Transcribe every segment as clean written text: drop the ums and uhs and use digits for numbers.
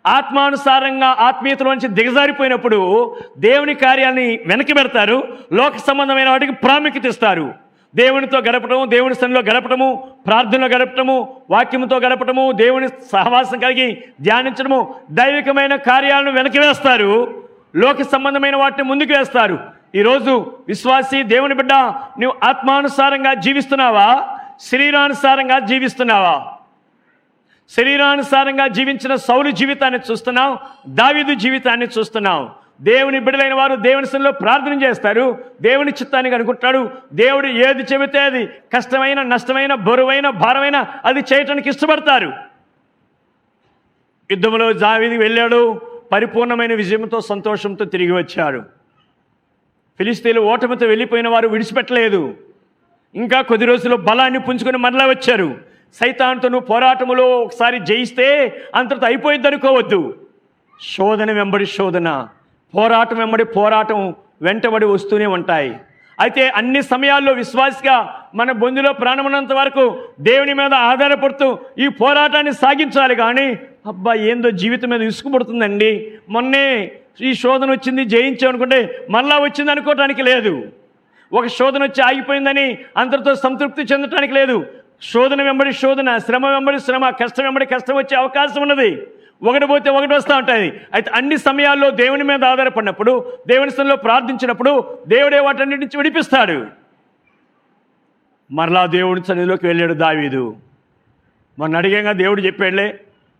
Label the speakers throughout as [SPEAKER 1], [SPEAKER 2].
[SPEAKER 1] ఆత్మానుసారంగా ఆత్మీయతలోంచి దిగజారిపోయినప్పుడు దేవుని కార్యాన్ని వెనక్కి పెడతారు, లోక సంబంధమైన వాటికి ప్రాముఖ్యత ఇస్తారు. దేవునితో గడపటము, దేవుని స్థలంలో గడపటము, ప్రార్థనలో గడపటము, వాక్యంతో గడపటము, దేవుని సహవాసం కలిగి ధ్యానించడము, దైవికమైన కార్యాలను వెనక్కి వేస్తారు, లోక సంబంధమైన వాటిని ముందుకు వేస్తారు. ఈరోజు విశ్వాసి, దేవుని బిడ్డ, నువ్వు ఆత్మానుసారంగా జీవిస్తున్నావా, శరీరానుసారంగా జీవిస్తున్నావా? శరీరానుసారంగా జీవించిన సౌలు జీవితాన్ని చూస్తున్నాం, దావీదు జీవితాన్ని చూస్తున్నాం. దేవుని బిడ్డలైన వారు దేవుని సన్నిధిలో ప్రార్థన చేస్తారు, దేవుని చిత్తాన్ని అనుకుంటాడు. దేవుడు ఏది చెబితే అది కష్టమైన, నష్టమైన, బరువైన, భారమైన అది చేయటానికి ఇష్టపడతారు. యుద్ధంలో దావీదు వెళ్ళాడు, పరిపూర్ణమైన విజయంతో సంతోషంతో తిరిగి వచ్చాడు. ఫిలిష్తీయులు ఓటమితో వెళ్ళిపోయిన వారు విడిచిపెట్టలేదు, ఇంకా కొద్ది రోజుల్లో బలాన్ని పుంజుకొని మరలా వచ్చారు. సైతానుతో నువ్వు పోరాటములో ఒకసారి జయిస్తే అంతటితో అయిపోయింది అనుకోవద్దు. శోధన వెంబడి శోధన, పోరాటం వెంబడి పోరాటం వెంటబడి వస్తూనే ఉంటాయి. అయితే అన్ని సమయాల్లో విశ్వాసిగా మన బొందులో ప్రాణమున్నంత వరకు దేవుని మీద ఆధారపడుతూ ఈ పోరాటాన్ని సాగించాలి. కానీ అబ్బా ఏందో జీవితం మీద విసుగుపడుతుందండి, మొన్నే ఈ శోధన వచ్చింది జయించాం అనుకుంటే మళ్ళా వచ్చింది అనుకోవటానికి లేదు. ఒక శోధన వచ్చి ఆగిపోయిందని అందరితో సంతృప్తి చెందటానికి లేదు. శోధన వెంబడి శోధన, శ్రమ వెంబడి శ్రమ, కష్టం వెంబడి కష్టం వచ్చే అవకాశం ఉన్నది. ఒకటి పోతే ఒకటి వస్తూ ఉంటుంది. అయితే అన్ని సమయాల్లో దేవుని మీద ఆధారపడినప్పుడు, దేవుని స్థలంలో ప్రార్థించినప్పుడు దేవుడే వాటన్నిటి నుంచి విడిపిస్తాడు. మరలా దేవుడి సన్నిధిలోకి వెళ్ళాడు దావీదు. మొన్న అడిగంగా దేవుడు చెప్పాడులే,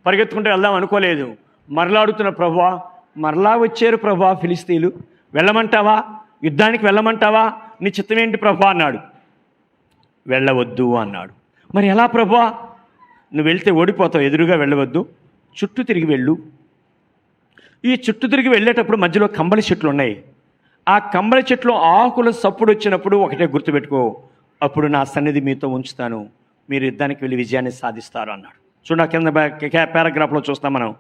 [SPEAKER 1] పరిగెత్తుకుంటూ వెళ్దాం అనుకోలేదు. మరలా అడుగుతున్న, ప్రభువా మరలా వచ్చారు ప్రభువా ఫిలిష్తీయులు, వెళ్ళమంటావా, యుద్ధానికి వెళ్ళమంటావా, నీ చిత్తం ఏంటి ప్రభువా అన్నాడు. వెళ్ళవద్దు అన్నాడు. మరి ఎలా ప్రభువా? నువ్వు వెళ్తే ఓడిపోతావు, ఎదురుగా వెళ్ళవద్దు, చుట్టూ తిరిగి వెళ్ళు. ఈ చుట్టూ తిరిగి వెళ్ళేటప్పుడు మధ్యలో కంబళి చెట్లు ఉన్నాయి. ఆ కంబళి చెట్లు ఆకుల సప్పుడు వచ్చినప్పుడు ఒకటే గుర్తుపెట్టుకో, అప్పుడు నా సన్నిధి మీతో ఉంచుతాను, మీరు యుద్ధానికి వెళ్ళి విజయాన్ని సాధిస్తారు అన్నాడు. చూడ కింద పారాగ్రాఫ్లో చూస్తాం మనం.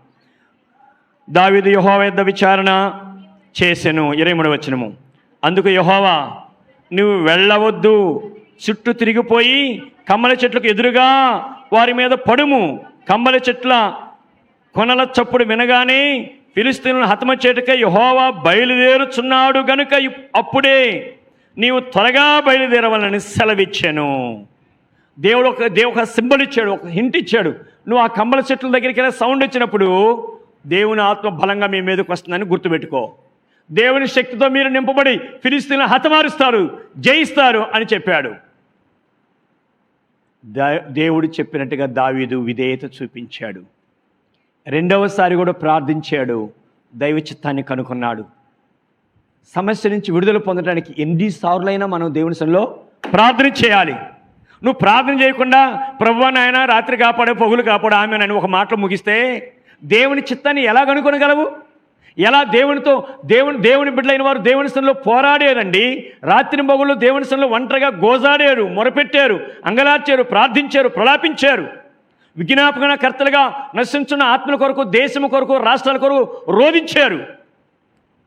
[SPEAKER 1] దావీదు యెహోవా యొద్ద విచారణ చేసెను, 23వ వచనము. అందుకు యెహోవా, నువ్వు వెళ్ళవద్దు, చుట్టూ తిరిగిపోయి కమ్మల చెట్లకు ఎదురుగా వారి మీద పడుము. కమ్మల చెట్ల కొనల చప్పుడు వినగానే ఫిలిష్తీయులను హతమచేటుకై యెహోవా బయలుదేరుచున్నాడు గనుక అప్పుడే నీవు త్వరగా బయలుదేరవాలని సెలవిచ్చాను. దేవుడు ఒక సింబల్ ఇచ్చాడు, ఒక హింట్ ఇచ్చాడు. నువ్వు ఆ కమ్మల చెట్ల దగ్గరికి వెళ్ళి సౌండ్ వచ్చినప్పుడు దేవుని ఆత్మ బలంగా మీ మీదకి వస్తుందని గుర్తుపెట్టుకో. దేవుని శక్తితో మీరు నింపబడి ఫిలిష్తీయులను హతమారుస్తారు, జయిస్తారు అని చెప్పాడు. దేవుడు చెప్పినట్టుగా దావీదు విధేయత చూపించాడు. రెండవసారి కూడా ప్రార్థించాడు, దైవ చిత్తాన్ని కనుగొన్నాడు. సమస్య నుంచి విడుదల పొందడానికి ఎన్నిసార్లైనా మనం దేవుని సన్నిధిలో ప్రార్థన చేయాలి. నువ్వు ప్రార్థన చేయకుండా ప్రభువా నాయన రాత్రి కాపాడే, పొగులు కాపాడు, ఆమె అని ఒక మాటలు ముగిస్తే దేవుని చిత్తాన్ని ఎలా కనుగొనగలవు? ఎలా దేవుని బిడ్డలైన వారు దేవుని సన్నిధిలో పోరాడారండి. రాత్రి మొగుళ్ళు దేవుని సన్నిధిలో ఒంటరిగా గోజాడారు, మొరపెట్టారు, అంగలార్చారు, ప్రార్థించారు, ప్రలాపించారు. విజ్ఞాపన కర్తలుగా నశించున్న ఆత్మల కొరకు, దేశము కొరకు, రాష్ట్రాల కొరకు రోధించారు.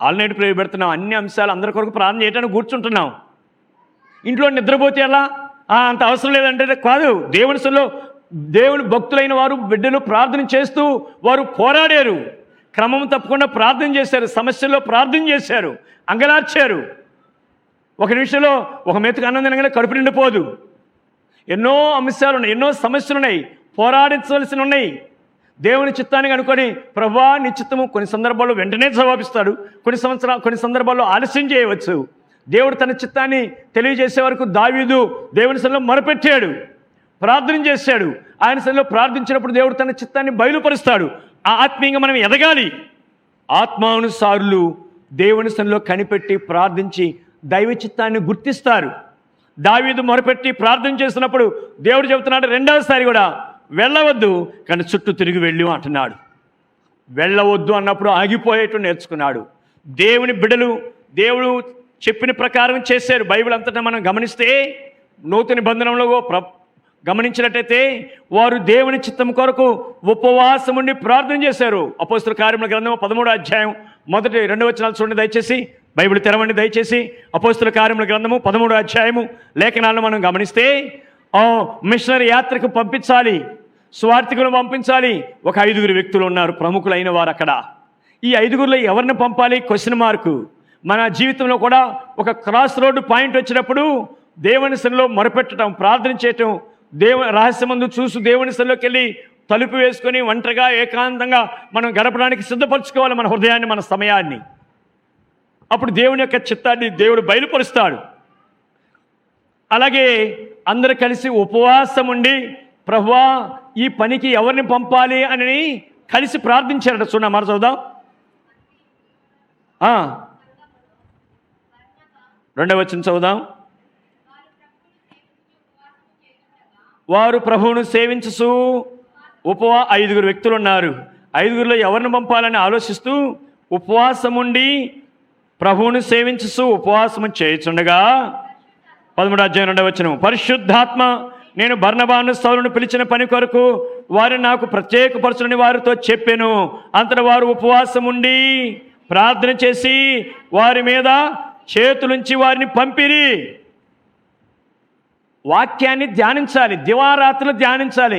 [SPEAKER 1] ఆల్నైట్ ప్రేయర్ పెడుతున్నాం, అన్ని అంశాలు అందరి కొరకు ప్రార్థన చేయడానికి కూర్చుంటున్నాం. ఇంట్లో నిద్రపోతే ఎలా, అంత అవసరం లేదంటే కాదు. దేవుని సన్నిధిలో దేవుని భక్తులైన వారు బిడ్డలు ప్రార్థన చేస్తూ వారు పోరాడారు, క్రమం తప్పకుండా ప్రార్థన చేశారు, సమస్యల్లో ప్రార్థన చేశారు, అంగలార్చారు. ఒక నిమిషంలో ఒక మెతుకు అన్నం తినగానే కడుపు నిండిపోదు. ఎన్నో అంశాలు ఉన్నాయి, ఎన్నో సమస్యలు ఉన్నాయి, పోరాడించవలసి ఉన్నాయి. దేవుని చిత్తాన్ని అనుకొని ప్రభువా నీ చిత్తము కొన్ని సందర్భాల్లో వెంటనే జవాబిస్తాడు, కొన్ని సందర్భాల్లో ఆలస్యం చేయవచ్చు. దేవుడు తన చిత్తాన్ని తెలియజేసే వరకు దావీదు దేవుని సన్నిధిలో మొరపెట్టాడు, ప్రార్థన చేశాడు. ఆయన సన్నిధిలో ప్రార్థించినప్పుడు దేవుడు తన చిత్తాన్ని బయలుపరుస్తాడు. ఆత్మీయంగా మనం ఎదగాలి. ఆత్మానుసారులు దేవుని సన్నిధిలో కనిపెట్టి ప్రార్థించి దైవ చిత్తాన్ని గుర్తిస్తారు. దావీదు మొరపెట్టి ప్రార్థన చేసినప్పుడు దేవుడు చెబుతున్నాడు, రెండవసారి కూడా వెళ్ళవద్దు కానీ చుట్టూ తిరిగి వెళ్ళు అంటున్నాడు. వెళ్ళవద్దు అన్నప్పుడు ఆగిపోయేట్టు నేర్చుకున్నాడు. దేవుని బిడ్డలు దేవుడు చెప్పిన ప్రకారం చేశారు. బైబిల్ అంతటా మనం గమనిస్తే నూతన నిబంధనలో గమనించినట్టయితే వారు దేవుని చిత్తం కొరకు ఉపవాసం ఉండి ప్రార్థన చేశారు. అపోస్తలుల కార్యముల గ్రంథం 13వ అధ్యాయం 1-2 వచనాలు చూడండి దయచేసి. బైబిల్ తెరవండి దయచేసి. అపోస్తలుల కార్యముల గ్రంథము 13వ అధ్యాయము లేఖనాలను మనం గమనిస్తే మిషనరీ యాత్రకు పంపించాలి, సువార్థికులను పంపించాలి. ఒక 5 వ్యక్తులు ఉన్నారు, ప్రముఖులైన వారు అక్కడ. ఈ 5లో ఎవరిని పంపాలి? Question mark. మన జీవితంలో కూడా ఒక క్రాస్ రోడ్డు పాయింట్ వచ్చినప్పుడు దేవుని సన్నిధిలో మొరపెట్టడం, ప్రార్థన చేయటం, రహస్యమందు చూసి దేవుని సన్నిధిలోకి వెళ్ళి తలుపు వేసుకొని ఒంటరిగా ఏకాంతంగా మనం గడపడానికి సిద్ధపరచుకోవాలి మన హృదయాన్ని, మన సమయాన్ని. అప్పుడు దేవుని యొక్క చిత్తాన్ని దేవుడు బయలుపరుస్తాడు. అలాగే అందరూ కలిసి ఉపవాసం ఉండి ప్రభువా ఈ పనికి ఎవరిని పంపాలి అని కలిసి ప్రార్థించారట. చూడండి, మరి చదువుదాం. 2వ వచనం చదువుదాం. వారు ప్రభువును సేవించుచు 5 వ్యక్తులు ఉన్నారు. 5లో ఎవరిని పంపాలని ఆలోచిస్తూ ఉపవాసం ఉండి ప్రభువును సేవించుచు ఉపవాసము చేయుచుండగా 13వ అధ్యాయం 2వ వచనం. పరిశుద్ధాత్మ నేను బర్నబాను సౌలును పిలిచిన పని కొరకు వారిని నాకు ప్రత్యేకపరచునని వారితో చెప్పెను. అంతటా వారు ఉపవాసం ఉండి ప్రార్థన చేసి వారి మీద చేతులుంచి వారిని పంపిరి. వాక్యాన్ని ధ్యానించాలి, దివారాత్రులు ధ్యానించాలి.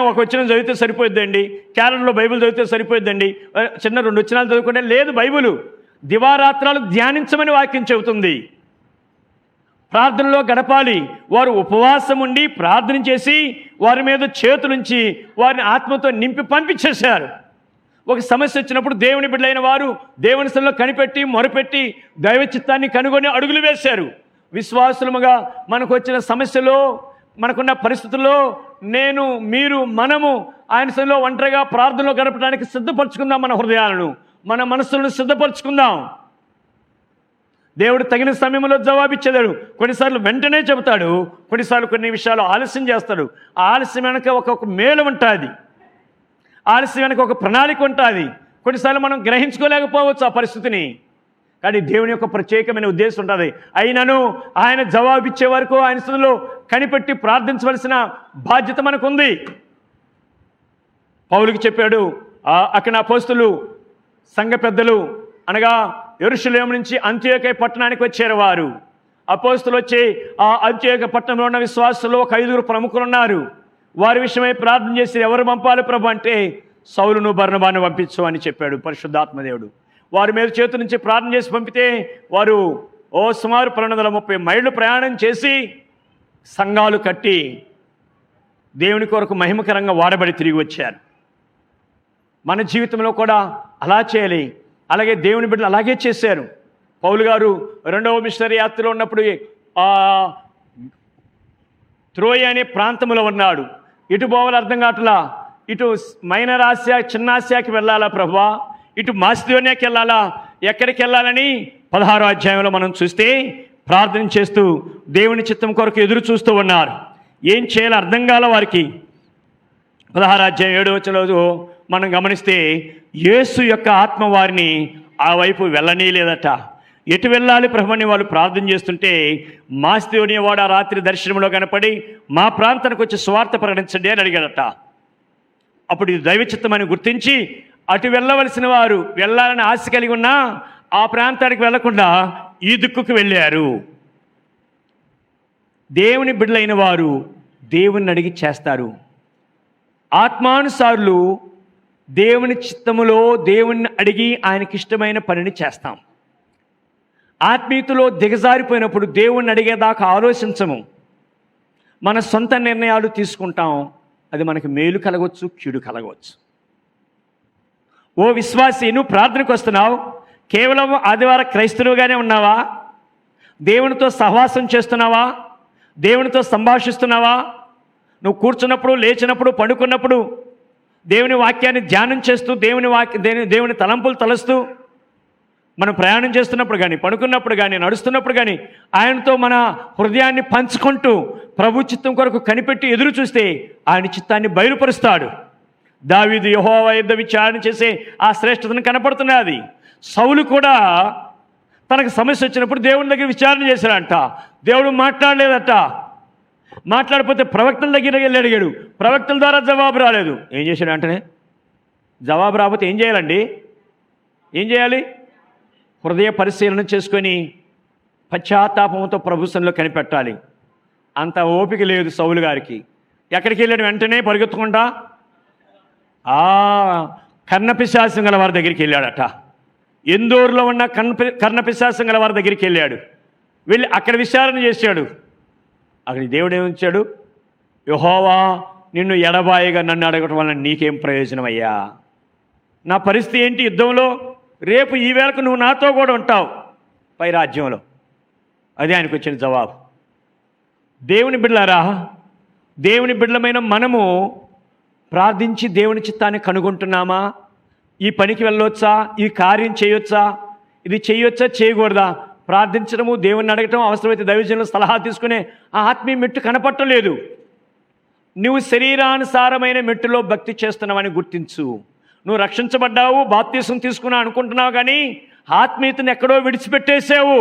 [SPEAKER 1] ఒక వచనం చదివితే సరిపోద్దండి, క్యాలెండర్లో బైబిల్ చదివితే సరిపోద్దండి, చిన్న 2 వచనాలు చదువుకుంటే లేదు. బైబిలు దివారాత్రాలు ధ్యానించమని వాక్యం చెబుతుంది. ప్రార్థనలో గడపాలి. వారు ఉపవాసం ఉండి ప్రార్థన చేసి వారి మీద చేతులుంచి వారిని ఆత్మతో నింపి పంపించేశారు. ఒక సమస్య వచ్చినప్పుడు దేవుని బిడ్డలైన వారు దేవుని సన్నిధిలో కనిపెట్టి మొరపెట్టి దైవ చిత్తాన్ని కనుగొని అడుగులు వేశారు. విశ్వాసులముగా మనకు వచ్చిన సమస్యలో, మనకున్న పరిస్థితుల్లో నేను, మీరు, మనము ఆయన సన్నిధిలో ఒంటరిగా ప్రార్థనలో గడపడానికి సిద్ధపరచుకుందాం. మన హృదయాలను, మన మనస్సులను సిద్ధపరచుకుందాం. దేవుడు తగిన సమయంలో జవాబిచ్చేదాడు. కొన్నిసార్లు వెంటనే చెబుతాడు, కొన్నిసార్లు కొన్ని విషయాలు ఆలస్యం చేస్తాడు. ఆ ఆలస్యం వెనక ఒక మేలు ఉంటుంది, ఆలస్యం వెనక ఒక ప్రణాళిక ఉంటుంది. కొన్నిసార్లు మనం గ్రహించుకోలేకపోవచ్చు ఆ పరిస్థితిని, కానీ దేవుని యొక్క ప్రత్యేకమైన ఉద్దేశం ఉంటుంది. అయినను ఆయన జవాబిచ్చే వరకు ఆయన సన్నిధిలో కనిపెట్టి ప్రార్థించవలసిన బాధ్యత మనకుంది. పౌలుకి చెప్పాడు, అక్కడ అపోస్తలులు సంఘ పెద్దలు అనగా యెరూషలేము నుంచి అంత్యోక్య పట్టణానికి వచ్చారు. వారు అపోస్తలు వచ్చి ఆ అంత్యోక్య పట్టణంలో ఉన్న విశ్వాసులు ఒక 5 ప్రముఖులు ఉన్నారు. వారి విషయమై ప్రార్థన చేసి ఎవరు పంపాలి ప్రభు అంటే సౌలును బర్నబాను పంపించు అని చెప్పాడు పరిశుద్ధాత్మదేవుడు. వారి మీద చేతు నుంచి ప్రార్థన చేసి పంపితే వారు సుమారు 230 మైళ్ళు ప్రయాణం చేసి సంఘాలు కట్టి దేవుని కొరకు మహిమకరంగా వాడబడి తిరిగి వచ్చారు. మన జీవితంలో కూడా అలా చేయాలి. అలాగే దేవుని బిడ్డలు అలాగే చేశారు. పౌలు గారు 2వ మిషనరీ యాత్రలో ఉన్నప్పుడు త్రోయ అనే ప్రాంతంలో ఉన్నాడు. ఇటు పోవాలి అర్థం కావట్లా. ఇటు మైనర్ ఆసియా, చిన్న ఆసియాకి వెళ్ళాలా ప్రభువా, ఇటు మాసిదోనియాకి వెళ్ళాలా, ఎక్కడికి వెళ్ళాలని 16వ అధ్యాయంలో మనం చూస్తే ప్రార్థన చేస్తూ దేవుని చిత్తం కొరకు ఎదురు చూస్తూ ఉన్నారు. ఏం చేయాలో అర్థం కాల వారికి. 16వ అధ్యాయం 7వ వచనంలో మనం గమనిస్తే యేసు యొక్క ఆత్మ వారిని ఆ వైపు వెళ్ళనీయలేదట. ఎటు వెళ్ళాలి ప్రభుని వాళ్ళు ప్రార్థన చేస్తుంటే మాసిదోనియా వాడు ఆ రాత్రి దర్శనంలో కనపడి మా ప్రాంతానికి వచ్చి సువార్త ప్రకటించండి అని అడిగాడట. అప్పుడు ఇది దైవచిత్తమని గుర్తించి అటు వెళ్ళవలసిన వారు వెళ్ళాలని ఆశ కలిగి ఉన్నా ఆ ప్రాంతానికి వెళ్లకుండా ఈ దిక్కుకు వెళ్ళారు. దేవుని బిడ్డలైన వారు దేవుణ్ణి అడిగి చేస్తారు. ఆత్మానుసారులు దేవుని చిత్తములో దేవుణ్ణి అడిగి ఆయనకి ఇష్టమైన పనిని చేస్తాం. ఆత్మీయతలో దిగజారిపోయినప్పుడు దేవుణ్ణి అడిగేదాకా ఆలోచించము, మన సొంత నిర్ణయాలు తీసుకుంటాం. అది మనకు మేలు కలగవచ్చు, కీడు కలగవచ్చు. ఓ విశ్వాసి, నువ్వు ప్రార్థనకు వస్తున్నావు, కేవలం ఆదివార క్రైస్తవుగానే ఉన్నావా? దేవునితో సహవాసం చేస్తున్నావా? దేవునితో సంభాషిస్తున్నావా? నువ్వు కూర్చున్నప్పుడు, లేచినప్పుడు, పడుకున్నప్పుడు దేవుని వాక్యాన్ని ధ్యానం చేస్తూ దేవుని తలంపులు తలస్తూ మనం ప్రయాణం చేస్తున్నప్పుడు కానీ, పడుకున్నప్పుడు కానీ, నడుస్తున్నప్పుడు కానీ ఆయనతో మన హృదయాన్ని పంచుకుంటూ ప్రభు చిత్తం కొరకు కనిపెట్టి ఎదురు చూస్తే ఆయన చిత్తాన్ని బయలుపరుస్తాడు. దావీదు యెహోవా యొద్ద విచారణ చేసే ఆ శ్రేష్టతను కనపడుతున్నది. సౌలు కూడా తనకు సమస్య వచ్చినప్పుడు దేవుని దగ్గర విచారణ చేశాడంట. దేవుడు మాట్లాడలేదట. మాట్లాడిపోతే ప్రవక్తల దగ్గర వెళ్ళి అడిగాడు. ప్రవక్తల ద్వారా జవాబు రాలేదు. ఏం చేశాడు? అంటేనే జవాబు రాకపోతే ఏం చేయాలండి? ఏం చేయాలి? హృదయ పరిశీలన చేసుకొని పశ్చాత్తాపంతో ప్రభు సన్నిధిలో కనిపెట్టాలి. అంత ఓపిక లేదు సౌలు గారికి. ఎక్కడికి వెళ్ళాడు? వెంటనే పరిగెత్తుకుంటా ఆ కర్ణపిశాసం గల వారి దగ్గరికి వెళ్ళాడట. ఎందూరులో ఉన్న కర్ణపిశాసం గల వారి దగ్గరికి వెళ్ళాడు. వెళ్ళి అక్కడ విచారణ చేశాడు. అక్కడ దేవుడు ఏమిచ్చాడు? యెహోవా నిన్ను ఎడబాయిగా నన్ను అడగటం వలన నీకేం ప్రయోజనం అయ్యా? నా పరిస్థితి ఏంటి యుద్ధంలో? రేపు ఈ వేళకు నువ్వు నాతో కూడా ఉంటావు పై రాజ్యంలో. అదే ఆయనకు వచ్చిన జవాబు. దేవుని బిడ్డలారా, దేవుని బిడ్డలమైన మనము ప్రార్థించి దేవుని చిత్తాన్ని కనుగొంటున్నామా? ఈ పనికి వెళ్ళొచ్చా? ఈ కార్యం చేయొచ్చా? ఇది చేయొచ్చా చేయకూడదా? ప్రార్థించడము, దేవుని అడగటం, అవసరమైతే దైవజనుల సలహా తీసుకునే ఆ ఆత్మీయ మెట్టు కనపట్టలేదు. నువ్వు శరీరానుసారమైన మెట్టులో భక్తి చేస్తున్నావని గుర్తించు. నువ్వు రక్షించబడ్డావు, బాప్తీసం తీసుకున్నావు అనుకుంటున్నావు, కానీ ఆత్మీయతను ఎక్కడో విడిచిపెట్టేసావు.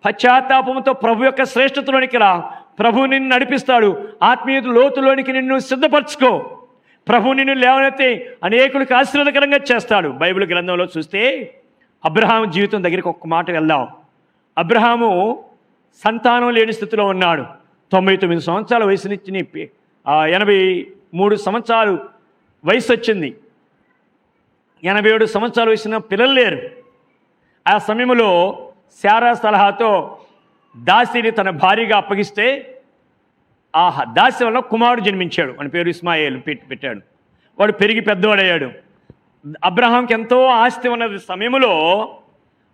[SPEAKER 1] పశ్చాత్తాపంతో ప్రభు యొక్క శ్రేష్ఠతలోనికి రా. ప్రభు నిన్ను నడిపిస్తాడు. ఆత్మీయత లోతులోనికి నిన్ను సిద్ధపరచుకో. ప్రభు నిన్ను లేవనెత్తి అనేకులకు ఆశీర్వాదకరంగా చేస్తాడు. బైబిల్ గ్రంథంలో చూస్తే అబ్రహాము జీవితం దగ్గరికి ఒక్క మాట వెళ్దాం. అబ్రహాము సంతానం లేని స్థితిలో ఉన్నాడు. 99 సంవత్సరాల వయసు నుంచి 83 సంవత్సరాలు వయసు వచ్చింది. 87 సంవత్సరాల వయసున పిల్లలు లేరు. ఆ సమయంలో శారా సలహాతో దాసిని తన భార్యగా అప్పగిస్తే ఆ దాసి వల్ల కుమారుడు జన్మించాడు. అని పేరు ఇస్మాయేలు పెట్టాడు. వాడు పెరిగి పెద్దవాడయ్యాడు. అబ్రహాంకి ఎంతో ఆస్తి ఉన్న సమయంలో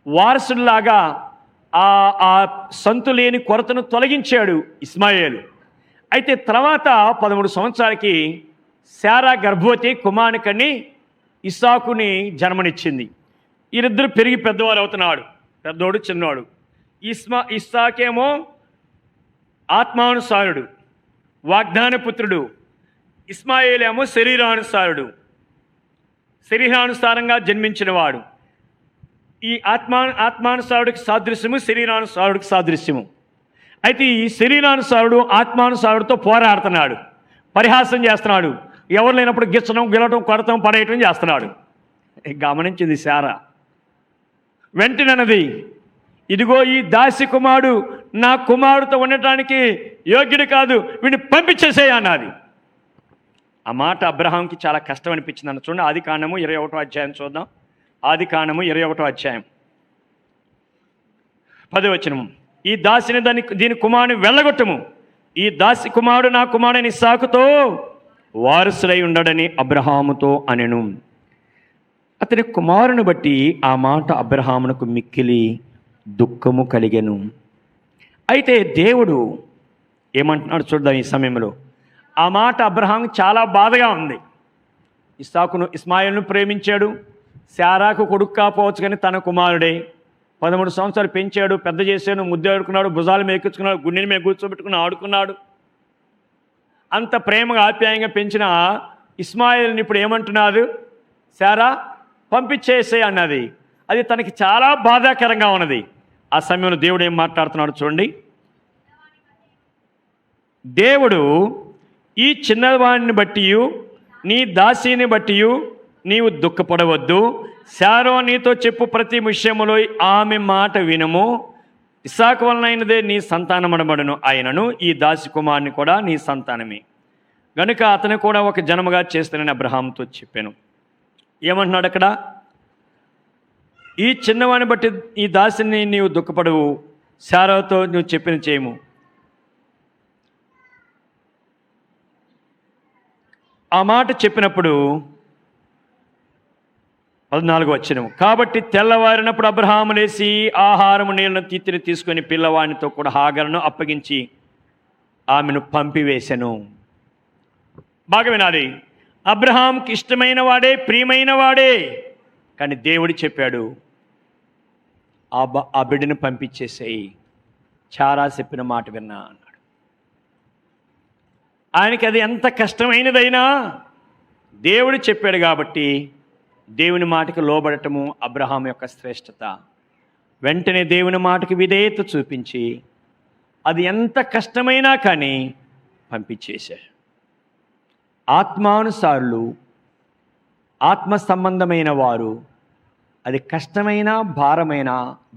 [SPEAKER 1] వారసుడిలాగా ఆ సంతు లేని కొరతను తొలగించాడు ఇస్మాయేలు. అయితే తర్వాత 13 సంవత్సరాలకి శారా గర్భవతి కుమారుని కని ఇస్సాకుని జన్మనిచ్చింది. వీరిద్దరు పెరిగి పెద్దవారు అవుతున్నాడు. పెద్దోడు చిన్నవాడు. ఇస్సాకేమో ఆత్మానుసారుడు, వాగ్దాన పుత్రుడు. ఇస్మాయేలేమో శరీరానుసారంగా జన్మించినవాడు. ఈ ఆత్మానుసారుడికి సాదృశ్యము, శరీరానుసారుడికి సాదృశ్యము. అయితే ఈ శరీరానుసారుడు ఆత్మానుసారుడితో పోరాడుతున్నాడు, పరిహాసం చేస్తున్నాడు. ఎవరు లేనప్పుడు గిచ్చడం, గిలటం, కొడటం, పడేయటం చేస్తున్నాడు. గమనించింది శారా. వెంటనన్నది, ఇదిగో ఈ దాసి కుమారుడు నా కుమారుడితో ఉండటానికి యోగ్యుడు కాదు, వీడిని పంపించేసేయ అన్నది. ఆ మాట అబ్రహాంకి చాలా కష్టం అనిపించింది అన్న. చూడండి, ఆదికాండము 21వ అధ్యాయం చూద్దాం. ఆదికాండము 21వ అధ్యాయం 10వ వచనము. ఈ దాసిని దీని కుమారుని వెళ్ళగొట్టము. ఈ దాసి కుమారుడు నా కుమారుని ఇస్సాకుతో వారసుడై ఉండడని అబ్రహాముతో అనెను. అతని కుమారుని బట్టి ఆ మాట అబ్రహామునకు మిక్కిలి దుఃఖము కలిగెను. అయితే దేవుడు ఏమంటున్నాడు చూద్దాం. ఈ సమయంలో ఆ మాట అబ్రహాం చాలా బాధగా ఉంది. ఇస్మాయిల్ను ప్రేమించాడు. శారాకు కొడుకు కాపోవచ్చు, కానీ తన కుమారుడే. 13 సంవత్సరాలు పెంచాడు, పెద్ద చేశాడు, ముద్దాడుకున్నాడు, భుజాలు మేకెచ్చుకున్నాడు, గుండెని మీద కూర్చోబెట్టుకుని ఆడుకున్నాడు. అంత ప్రేమగా ఆప్యాయంగా పెంచిన ఇస్మాయిల్ని ఇప్పుడు ఏమంటున్నారు? శారా పంపించేసే అన్నది. అది తనకి చాలా బాధాకరంగా ఉన్నది. ఆ సమయంలో దేవుడు ఏం మాట్లాడుతున్నాడు చూడండి. దేవుడు, ఈ చిన్నవాడిని బట్టి నీ దాసిని బట్టి నీవు దుఃఖపడవద్దు. శారో నీతో చెప్పు ప్రతి విషయములో ఆమె మాట వినుము. ఇస్సాకు వలనైనదే నీ సంతానమనబడును. ఆయనను ఈ దాసి కుమారుని కూడా నీ సంతానమే గనుక అతను కూడా ఒక జనముగా చేస్తానని అబ్రహాంతో చెప్పాను. ఏమంటున్నాడు అక్కడ? ఈ చిన్నవాడిని బట్టి ఈ దాసిని నీవు దుఃఖపడవు, శారాతో నువ్వు చెప్పిన చేయము. ఆ మాట చెప్పినప్పుడు 14వ వచనం. కాబట్టి తెల్లవారినప్పుడు అబ్రహాము లేచి ఆహారము నీళ్ళను తీతిని తీసుకొని పిల్లవాడినితో కూడా హాగరును అప్పగించి ఆమెను పంపివేశను. బాగా వినాలి. అబ్రహాంకి ఇష్టమైన వాడే, ప్రియమైన వాడే, కానీ దేవుడు చెప్పాడు ఆ బిడ్డను పంపించేసేయి. చారా చెప్పిన మాట విన్నా అన్నాడు. ఆయనకి అది ఎంత కష్టమైనదైనా దేవుడు చెప్పాడు కాబట్టి దేవుని మాటకి లోబడటము అబ్రహాం యొక్క శ్రేష్టత. వెంటనే దేవుని మాటకి విధేయత చూపించి అది ఎంత కష్టమైనా కానీ పంపించేశాడు. ఆత్మానుసారులు, ఆత్మ సంబంధమైన వారు అది కష్టమైన భారమైన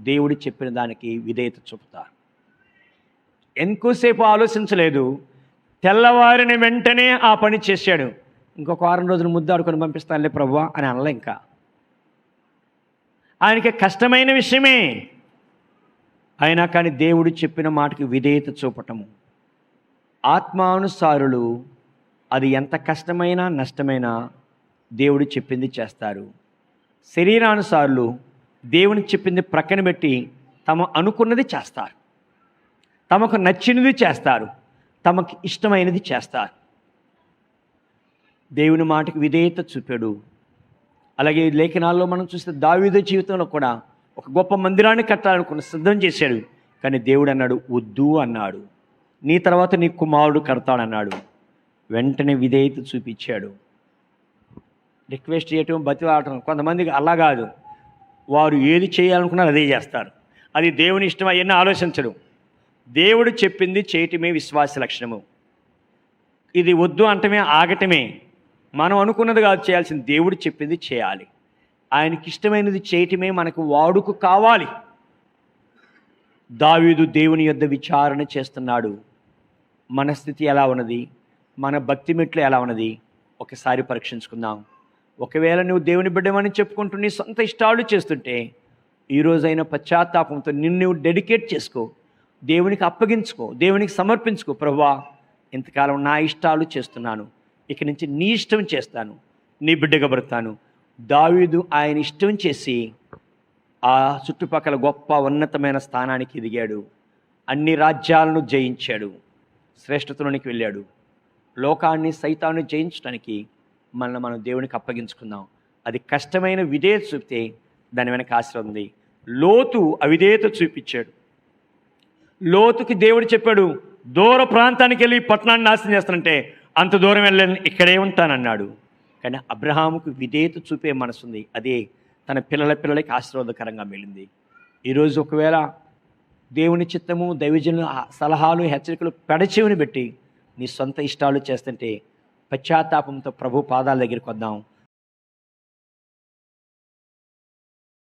[SPEAKER 1] దేవుడు చెప్పిన దానికి విధేయత చూపుతారు. ఎంతసేపు ఆలోచించలేదు, తెల్లవారిన వెంటనే ఆ పని చేశాడు. ఇంకొక వారం రోజులు ముద్దాడుకొని పంపిస్తానులే ప్రభువా అని అనలే. ఇంకా ఆయనకి కష్టమైన విషయమే అయినా కానీ దేవుడు చెప్పిన మాటకి విధేయత చూపటము. ఆత్మానుసారులు అది ఎంత కష్టమైనా నష్టమైనా దేవుడు చెప్పింది చేస్తారు. శరీరానుసారులు దేవుని చెప్పింది ప్రక్కన పెట్టి తమ అనుకున్నది చేస్తారు, తమకు నచ్చినది చేస్తారు, తమకు ఇష్టమైనది చేస్తారు. దేవుని మాటకి విధేయత చూపాడు. అలాగే లేఖనాల్లో మనం చూస్తే దావీదు జీవితంలో కూడా ఒక గొప్ప మందిరాన్ని కట్టాలనుకున్న సిద్ధం చేశాడు. కానీ దేవుడు అన్నాడు వద్దు అన్నాడు. నీ తర్వాత నీ కుమారుడు కడతాడన్నాడు. వెంటనే విధేయత చూపించాడు. రిక్వెస్ట్ చేయటం, బతిలాడటం. కొంతమందికి అలా కాదు, వారు ఏది చేయాలనుకున్నారో అదే చేస్తారు. అది దేవుని ఇష్టం అవన్నీ ఆలోచించడం. దేవుడు చెప్పింది చేయటమే విశ్వాస లక్షణము. ఇది వద్దు అంటమే ఆగటమే. మనం అనుకున్నది కాదు చేయాల్సింది, దేవుడు చెప్పింది చేయాలి. ఆయనకి ఇష్టమైనది చేయటమే మనకు వాడుకు కావాలి. దావీదు దేవుని యొద్ద విచారణ చేస్తున్నాడు. మన స్థితి ఎలా ఉన్నది, మన భక్తి మెట్లు ఎలా ఉన్నది ఒకసారి పరీక్షించుకుందాం. ఒకవేళ నువ్వు దేవుని బిడ్డమని చెప్పుకుంటూ నీ సొంత ఇష్టాలు చేస్తుంటే ఈరోజైనా పశ్చాత్తాపంతో నిన్ను నువ్వు డెడికేట్ చేసుకో, దేవునికి అప్పగించుకో, దేవునికి సమర్పించుకో. ప్రభువా, ఇంతకాలం నా ఇష్టాలు చేస్తున్నాను, ఇక నుంచి నీ ఇష్టం చేస్తాను, నీ బిడ్డగా బ్రతాను. దావీదు ఆయన ఇష్టం చేసి ఆ చుట్టుపక్కల గొప్ప ఉన్నతమైన స్థానానికి ఎదిగాడు. అన్ని రాజ్యాలను జయించాడు, శ్రేష్ఠతలోనికి వెళ్ళాడు. లోకాన్ని సైతాన్ని జయించడానికి మనల్ని మనం దేవునికి అప్పగించుకుందాం. అది కష్టమైన విధేయత చూపితే దాని వెనక ఆశీర్వాదం ఉంది. లోతు అవిధేయత చూపించాడు. లోతుకి దేవుడు చెప్పాడు దూర ప్రాంతానికి వెళ్ళి పట్టణాన్ని నాశనం చేస్తానంటే అంత దూరం వెళ్ళని ఇక్కడే ఉంటానన్నాడు. కానీ అబ్రహాముకు విధేయత చూపే మనసుంది. అదే తన పిల్లలకి ఆశీర్వాదకరంగా మిగిలింది. ఈరోజు ఒకవేళ దేవుని చిత్తము, దైవజనుల సలహాలు, హెచ్చరికలు పెడచెవిని పెట్టి నీ సొంత ఇష్టాలు చేస్తుంటే పశ్చాత్తాపంతో ప్రభు పాదాల దగ్గరికి వద్దాం.